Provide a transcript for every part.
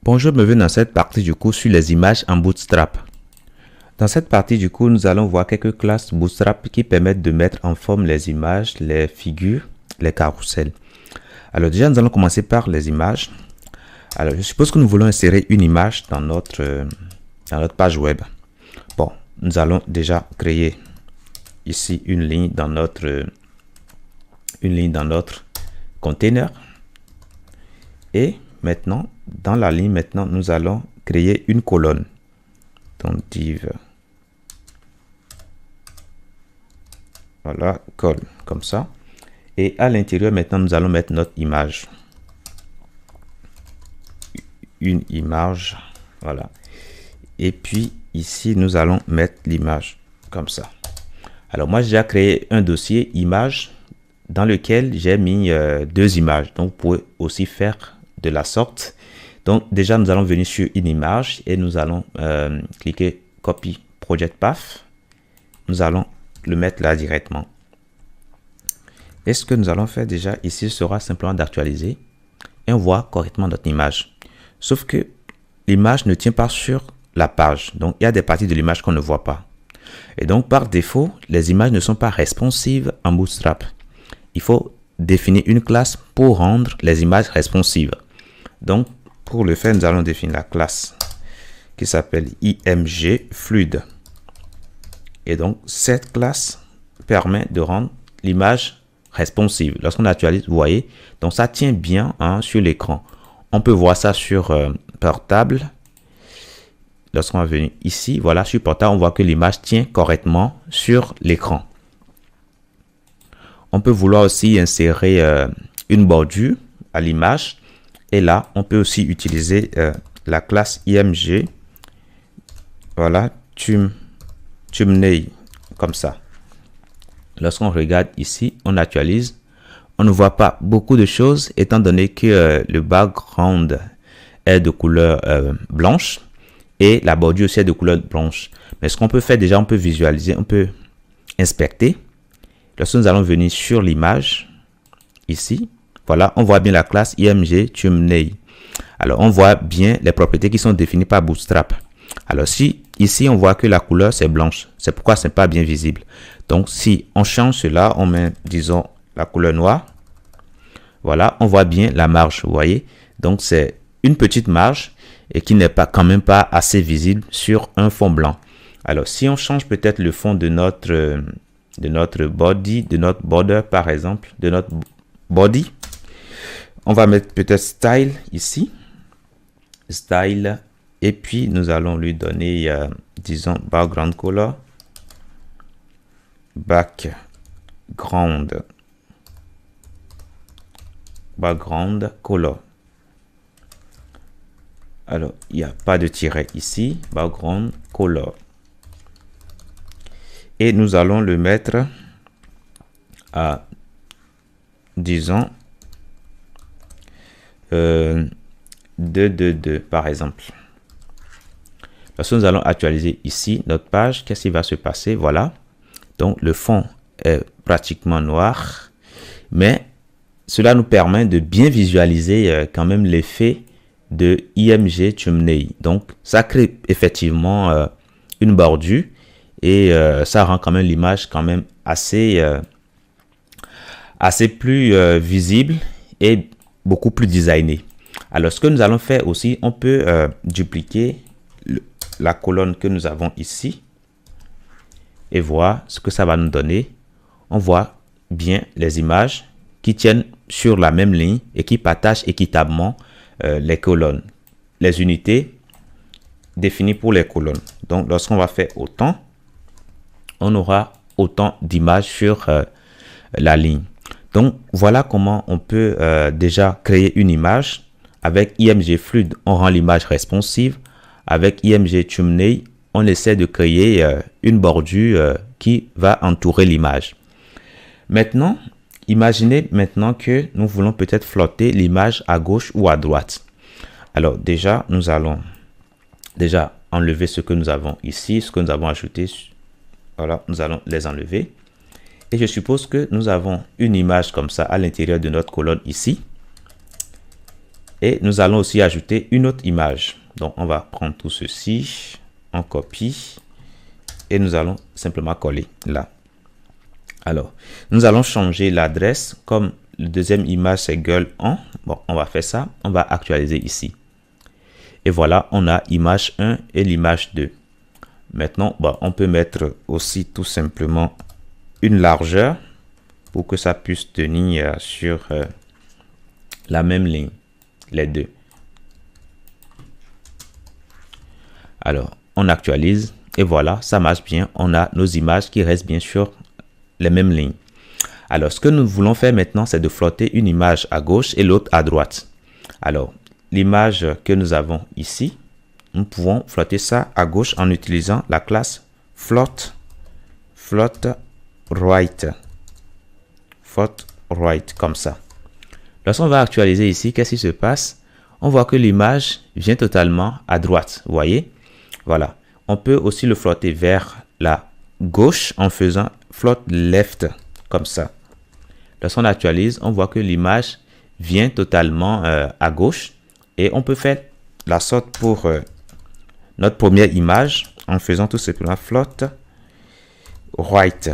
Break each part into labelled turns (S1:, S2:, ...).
S1: Bonjour, bienvenue dans cette partie du coup sur les images en Bootstrap. Dans cette partie du coup, nous allons voir quelques classes Bootstrap qui permettent de mettre en forme les images, les figures, les carousels. Alors déjà, nous allons commencer par les images. Alors je suppose que nous voulons insérer une image dans notre page web. Bon, nous allons déjà créer ici une ligne dans notre container. Et maintenant, dans la ligne, nous allons créer une colonne. Donc div, voilà, col, comme ça. Et à l'intérieur, maintenant, nous allons mettre notre image. Une image, voilà. Et puis ici, nous allons mettre l'image comme ça. Alors moi, j'ai déjà créé un dossier image dans lequel j'ai mis deux images. Donc, vous pouvez aussi faire de la sorte. Donc, déjà, nous allons venir sur une image et nous allons cliquer Copy Project Path. Nous allons le mettre là directement. Et ce que nous allons faire déjà ici sera simplement d'actualiser et on voit correctement notre image. Sauf que l'image ne tient pas sur la page. Donc, il y a des parties de l'image qu'on ne voit pas. Et donc, par défaut, les images ne sont pas responsives en Bootstrap. Il faut définir une classe pour rendre les images responsives. Donc, pour le faire, nous allons définir la classe qui s'appelle img fluid. Et donc, cette classe permet de rendre l'image responsive. Lorsqu'on actualise, vous voyez, donc ça tient bien sur l'écran. On peut voir ça sur portable. Lorsqu'on va venir ici, voilà, sur portable, on voit que l'image tient correctement sur l'écran. On peut vouloir aussi insérer une bordure à l'image. Et là, on peut aussi utiliser la classe img. Voilà, thumbnail, comme ça. Lorsqu'on regarde ici, on actualise. On ne voit pas beaucoup de choses étant donné que le background est de couleur blanche et la bordure aussi est de couleur blanche. Mais ce qu'on peut faire déjà, on peut visualiser, on peut inspecter. Lorsque nous allons venir sur l'image, ici, voilà, on voit bien la classe img thumbnail. Alors, on voit bien les propriétés qui sont définies par Bootstrap. Alors, si ici, on voit que la couleur, c'est blanche, c'est pourquoi ce n'est pas bien visible. Donc, si on change cela, on met, disons, la couleur noire. Voilà, on voit bien la marge, vous voyez. Donc, c'est une petite marge et qui n'est pas quand même pas assez visible sur un fond blanc. Alors, si on change peut-être le fond de notre body, de notre border, par exemple, de notre body, on va mettre peut-être style ici. Style. Et puis, nous allons lui donner, disons, background color. Background color. Alors, il n'y a pas de tiret ici. Background color. Et nous allons le mettre à, disons, 222 par exemple. Lorsque nous allons actualiser ici notre page, qu'est-ce qui va se passer? Voilà. Donc, le fond est pratiquement noir. Mais cela nous permet de bien visualiser quand même l'effet de img thumbnail. Donc, ça crée effectivement une bordure. Et ça rend quand même l'image quand même assez plus visible et beaucoup plus designé. Alors, ce que nous allons faire aussi, on peut dupliquer la colonne que nous avons ici et voir ce que ça va nous donner. On voit bien les images qui tiennent sur la même ligne et qui partagent équitablement les colonnes, les unités définies pour les colonnes. Donc, lorsqu'on va faire autant, on aura autant d'images sur la ligne. Donc, voilà comment on peut déjà créer une image. Avec img fluid, on rend l'image responsive. Avec img thumbnail, on essaie de créer une bordure qui va entourer l'image. Maintenant, imaginez maintenant que nous voulons peut-être flotter l'image à gauche ou à droite. Alors, déjà, nous allons déjà enlever ce que nous avons ici, ce que nous avons ajouté. Voilà, nous allons les enlever. Et je suppose que nous avons une image comme ça à l'intérieur de notre colonne ici. Et nous allons aussi ajouter une autre image. Donc, on va prendre tout ceci, on copie et nous allons simplement coller là. Alors, nous allons changer l'adresse. Comme la deuxième image, c'est gueule 1. Bon, on va faire ça. On va actualiser ici. Et voilà, on a image 1 et l'image 2. Maintenant, bon, on peut mettre aussi tout simplement une largeur pour que ça puisse tenir sur la même ligne, les deux. Alors, on actualise et voilà, ça marche bien. On a nos images qui restent bien sur les mêmes lignes. Alors, ce que nous voulons faire maintenant, c'est de flotter une image à gauche et l'autre à droite. Alors, l'image que nous avons ici, nous pouvons flotter ça à gauche en utilisant la classe float right. Float right, comme ça. Lorsqu'on va actualiser ici, qu'est-ce qui se passe? On voit que l'image vient totalement à droite. Vous voyez? Voilà. On peut aussi le flotter vers la gauche en faisant float left, comme ça. Lorsqu'on actualise, on voit que l'image vient totalement à gauche. Et on peut faire la sorte pour notre première image en faisant tout simplement float right.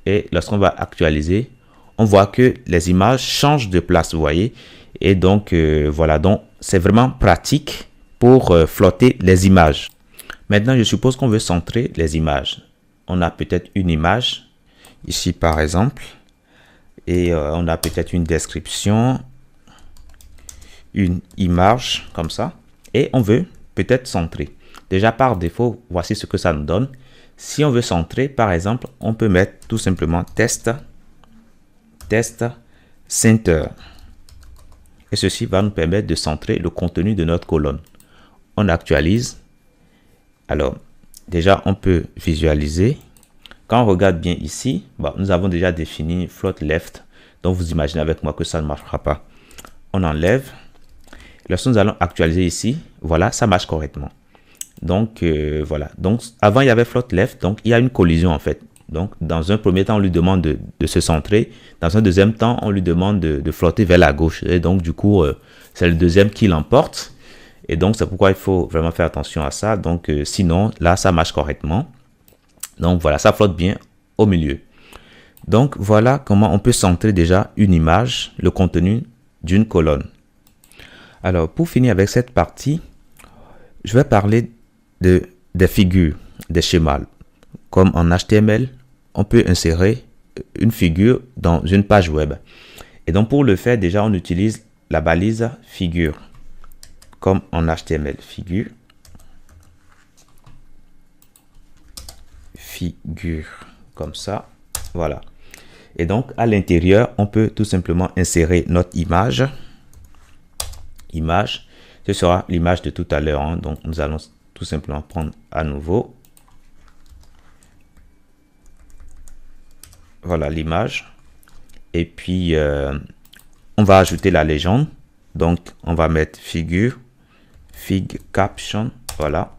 S1: Et lorsqu'on va actualiser, on voit que les images changent de place, vous voyez. Et donc, voilà, donc c'est vraiment pratique pour flotter les images. Maintenant, je suppose qu'on veut centrer les images. On a peut-être une image, ici par exemple, et on a peut-être une description, une image comme ça, et on veut peut-être centrer. Déjà par défaut, voici ce que ça nous donne. Si on veut centrer, par exemple, on peut mettre tout simplement test center. Et ceci va nous permettre de centrer le contenu de notre colonne. On actualise. Alors, déjà, on peut visualiser. Quand on regarde bien ici, bon, nous avons déjà défini float left. Donc, vous imaginez avec moi que ça ne marchera pas. On enlève. Lorsque nous allons actualiser ici, voilà, ça marche correctement. Donc, voilà. Donc, avant, il y avait float left. Donc, il y a une collision en fait. Donc, dans un premier temps, on lui demande de se centrer. Dans un deuxième temps, on lui demande de flotter vers la gauche. Et donc, du coup, c'est le deuxième qui l'emporte. Et donc, c'est pourquoi il faut vraiment faire attention à ça. Donc, sinon, là, ça marche correctement. Donc, voilà, ça flotte bien au milieu. Donc, voilà comment on peut centrer déjà une image, le contenu d'une colonne. Alors, pour finir avec cette partie, je vais parler des figures, des schémas. Comme en HTML, on peut insérer une figure dans une page web. Et donc, pour le faire, déjà, on utilise la balise figure. Comme en HTML, figure. Figure, comme ça. Voilà. Et donc, à l'intérieur, on peut tout simplement insérer notre image. Image. Ce sera l'image de tout à l'heure. Hein. Donc, nous allons tout simplement prendre à nouveau. Voilà l'image. Et puis, on va ajouter la légende. Donc, on va mettre figure, fig caption. Voilà.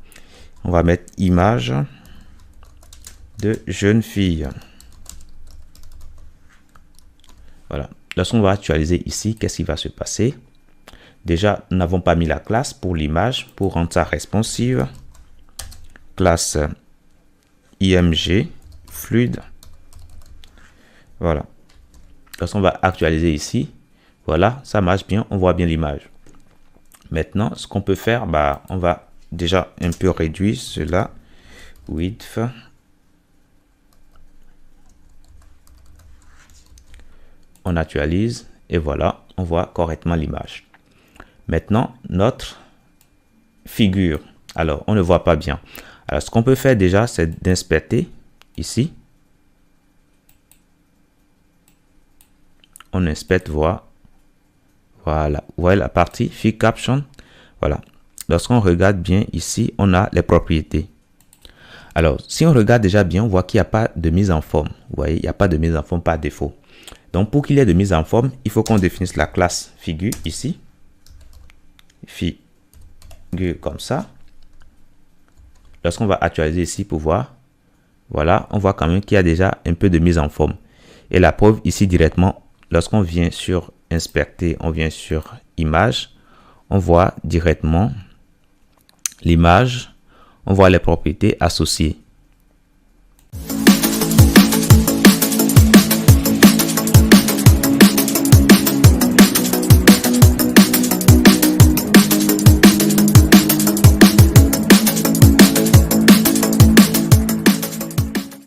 S1: On va mettre image de jeune fille. Voilà. Lorsqu'on va actualiser ici, qu'est-ce qui va se passer? Déjà, nous n'avons pas mis la classe pour l'image pour rendre ça responsive. Classe img fluide. Voilà. Lorsqu'on va actualiser ici, voilà, ça marche bien, on voit bien l'image. Maintenant, ce qu'on peut faire, bah, on va déjà un peu réduire cela. Width. On actualise et voilà, on voit correctement l'image. Maintenant, notre figure. Alors, on ne voit pas bien. Alors, ce qu'on peut faire déjà, c'est d'inspecter ici. On inspecte, voir. Voilà. Vous voyez la partie fig caption. Voilà. Lorsqu'on regarde bien ici, on a les propriétés. Alors, si on regarde déjà bien, on voit qu'il n'y a pas de mise en forme. Vous voyez, il n'y a pas de mise en forme par défaut. Donc, pour qu'il y ait de mise en forme, il faut qu'on définisse la classe figure ici. Figure comme ça. Lorsqu'on va actualiser ici pour voir, voilà, on voit quand même qu'il y a déjà un peu de mise en forme. Et la preuve ici directement, lorsqu'on vient sur inspecter, on vient sur image, on voit directement l'image, on voit les propriétés associées.